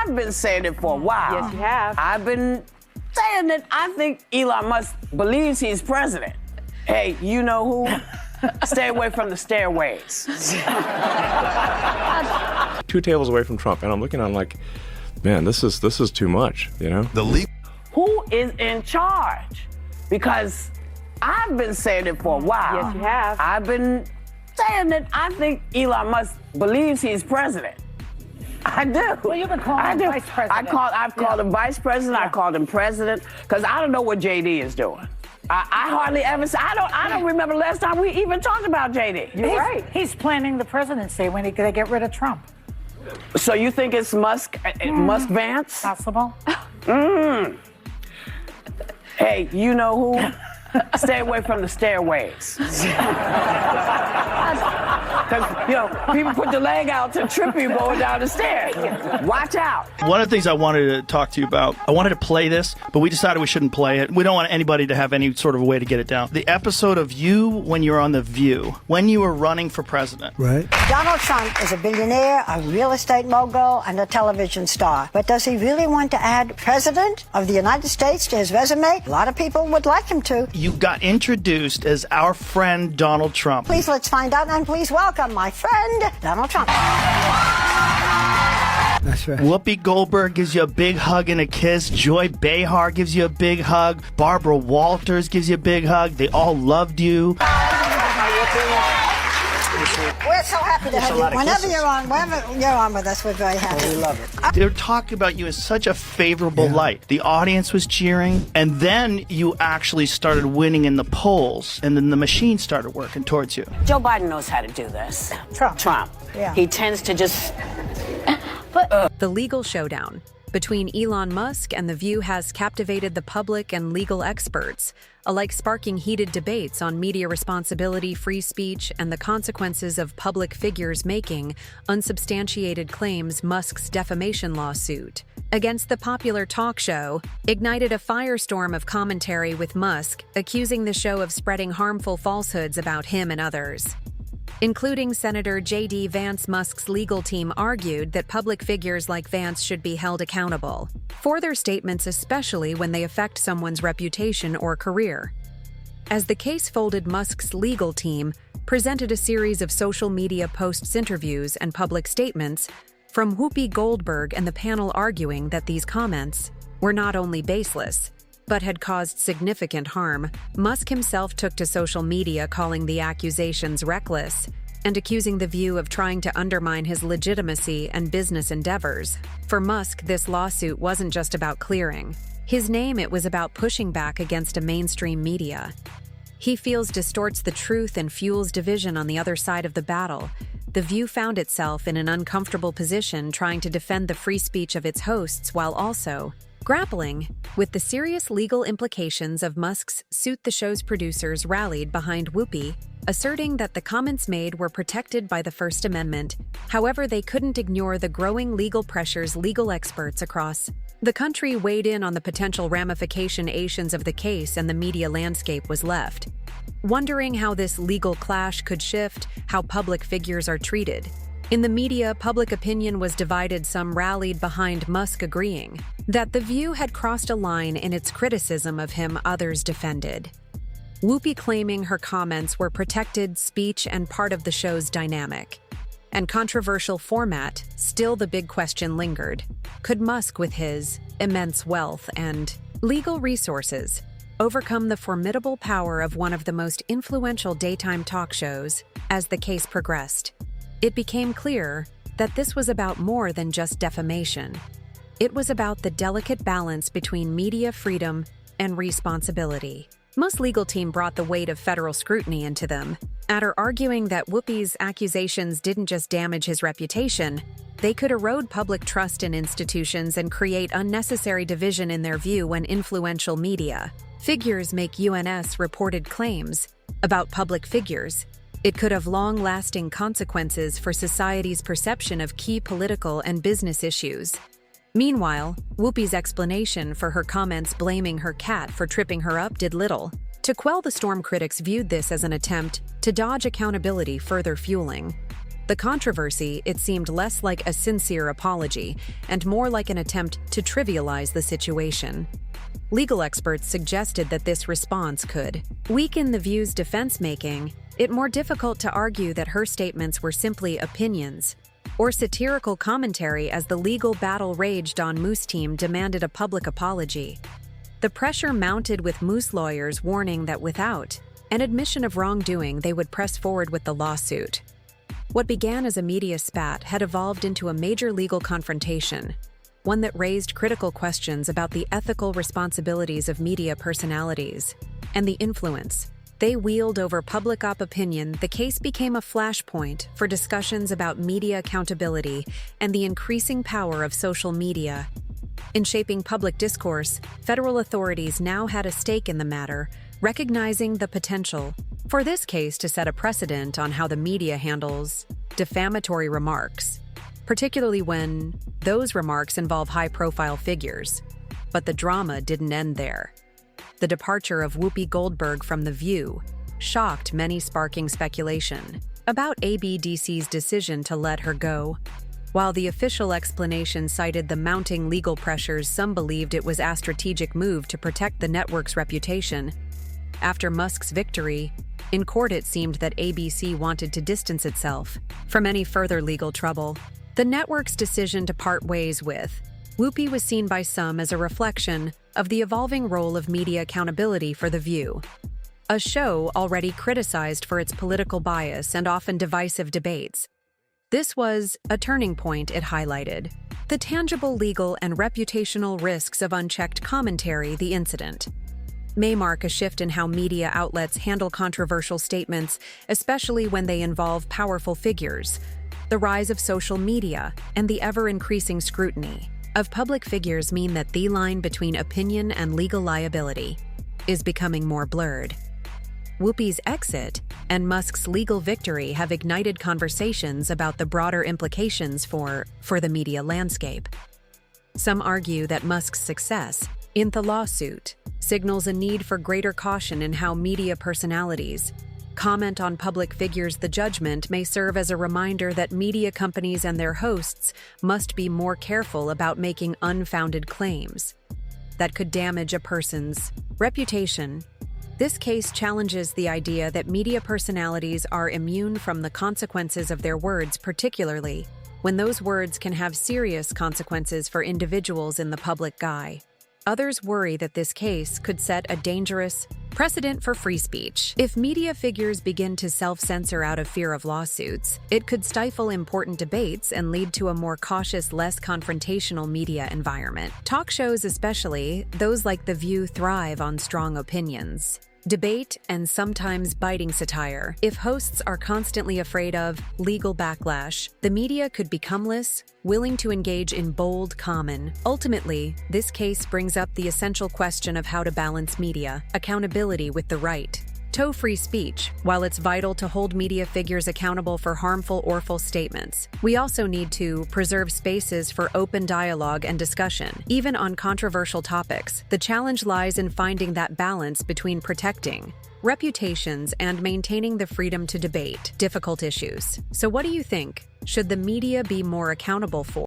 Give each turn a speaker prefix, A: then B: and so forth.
A: I've been saying it for a while.
B: Yes, you have.
A: I've been saying that I think Elon Musk believes he's president. Hey, you know who? Stay away from the stairways.
C: 2 tables away from Trump, and I'm looking at him like, man, this is too much, you know?
A: Who is in charge? Because I've been saying it for a while.
B: Yes, you have.
A: I've been saying that I think Elon Musk believes he's president. I do.
B: Well, you've been calling him vice president.
A: I've called him vice president. I called him president because I don't know what JD is doing. I hardly ever say. I don't remember last time we even talked about JD.
B: You're right. He's planning the presidency when they get rid of Trump.
A: So you think it's Musk Vance?
B: Possible.
A: Hey, you know who? Stay away from the stairways. Because, you know, people put the leg out to trip you going down the stairs. Watch out.
D: One of the things I wanted to talk to you about, I wanted to play this, but we decided we shouldn't play it. We don't want anybody to have any sort of way to get it down. The episode of you when you were on The View, when you were running for president.
E: Right.
F: Donald Trump is a billionaire, a real estate mogul, and a television star. But does he really want to add President of the United States to his resume? A lot of people would like him to.
D: You got introduced as our friend Donald Trump.
F: Please, let's find out, and please welcome my friend, Donald Trump.
E: That's right.
D: Whoopi Goldberg gives you a big hug and a kiss. Joy Behar gives you a big hug. Barbara Walters gives you a big hug. They all loved you.
F: We're so happy to have you. Whenever you're on with us, we're very happy.
A: We love it.
D: They were talking about you in such a favorable light. The audience was cheering, and then you actually started winning in the polls, and then the machine started working towards you.
A: Joe Biden knows how to do this. Trump.
F: Yeah.
A: He tends to just...
G: The legal showdown between Elon Musk and The View has captivated the public and legal experts, alike sparking heated debates on media responsibility, free speech, and the consequences of public figures making unsubstantiated claims. Musk's defamation lawsuit against the popular talk show ignited a firestorm of commentary, with Musk accusing the show of spreading harmful falsehoods about him and others. Including Senator J.D. Vance. Musk's legal team argued that public figures like Vance should be held accountable for their statements, especially when they affect someone's reputation or career. As the case folded, Musk's legal team presented a series of social media posts, interviews, and public statements from Whoopi Goldberg, and the panel arguing that these comments were not only baseless, but had caused significant harm. Musk himself took to social media, calling the accusations reckless and accusing The View of trying to undermine his legitimacy and business endeavors. For Musk, this lawsuit wasn't just about clearing his name, it was about pushing back against a mainstream media he feels distorts the truth and fuels division on the other side of the battle. The View found itself in an uncomfortable position, trying to defend the free speech of its hosts while also grappling with the serious legal implications of Musk's suit. The show's producers rallied behind Whoopi, asserting that the comments made were protected by the First Amendment. However, they couldn't ignore the growing legal pressures. Legal experts across the country weighed in on the potential ramifications of the case, and the media landscape was left wondering how this legal clash could shift how public figures are treated. In the media, public opinion was divided. Some rallied behind Musk, agreeing that The View had crossed a line in its criticism of him. Others defended Whoopi, claiming her comments were protected speech and part of the show's dynamic and controversial format. Still, the big question lingered: could Musk, with his immense wealth and legal resources, overcome the formidable power of one of the most influential daytime talk shows? As the case progressed, it became clear that this was about more than just defamation. It was about the delicate balance between media freedom and responsibility. Musk's legal team brought the weight of federal scrutiny into them, arguing that Whoopi's accusations didn't just damage his reputation, they could erode public trust in institutions and create unnecessary division. In their view, when influential media figures make UNS reported claims about public figures, it could have long-lasting consequences for society's perception of key political and business issues. Meanwhile, Whoopi's explanation for her comments, blaming her cat for tripping her up, did little to quell the storm. Critics viewed this as an attempt to dodge accountability, further fueling The controversy, it seemed less like a sincere apology and more like an attempt to trivialize the situation. Legal experts suggested that this response could weaken The View's defense, making it more difficult to argue that her statements were simply opinions or satirical commentary as the legal battle raged on. Moose team demanded a public apology. The pressure mounted, with Moose lawyers warning that without an admission of wrongdoing, they would press forward with the lawsuit. What began as a media spat had evolved into a major legal confrontation, one that raised critical questions about the ethical responsibilities of media personalities and the influence they wield over public opinion. The case became a flashpoint for discussions about media accountability and the increasing power of social media. In shaping public discourse, federal authorities now had a stake in the matter, recognizing the potential for this case to set a precedent on how the media handles defamatory remarks, particularly when those remarks involve high-profile figures. But the drama didn't end there. The departure of Whoopi Goldberg from The View shocked many, sparking speculation about ABDC's decision to let her go. While the official explanation cited the mounting legal pressures, some believed it was a strategic move to protect the network's reputation. After Musk's victory in court, it seemed that ABC wanted to distance itself from any further legal trouble. The network's decision to part ways with Whoopi was seen by some as a reflection of the evolving role of media accountability for The View, a show already criticized for its political bias and often divisive debates. This was a turning point. It highlighted the tangible legal and reputational risks of unchecked commentary. The incident may mark a shift in how media outlets handle controversial statements, especially when they involve powerful figures. The rise of social media and the ever-increasing scrutiny of public figures mean that the line between opinion and legal liability is becoming more blurred. Whoopi's exit and Musk's legal victory have ignited conversations about the broader implications for the media landscape. Some argue that Musk's success in the lawsuit signals a need for greater caution in how media personalities comment on public figures. The judgment may serve as a reminder that media companies and their hosts must be more careful about making unfounded claims that could damage a person's reputation. This case challenges the idea that media personalities are immune from the consequences of their words, particularly when those words can have serious consequences for individuals in the public eye. Others worry that this case could set a dangerous precedent for free speech. If media figures begin to self-censor out of fear of lawsuits, it could stifle important debates and lead to a more cautious, less confrontational media environment. Talk shows, especially those like The View, thrive on strong opinions, debate, and sometimes biting satire. If hosts are constantly afraid of legal backlash, the media could become less willing to engage in bold comment. Ultimately, this case brings up the essential question of how to balance media accountability with the right to free speech. While it's vital to hold media figures accountable for harmful or false statements, we also need to preserve spaces for open dialogue and discussion, even on controversial topics. The challenge lies in finding that balance between protecting reputations and maintaining the freedom to debate difficult issues. So what do you think? Should the media be more accountable for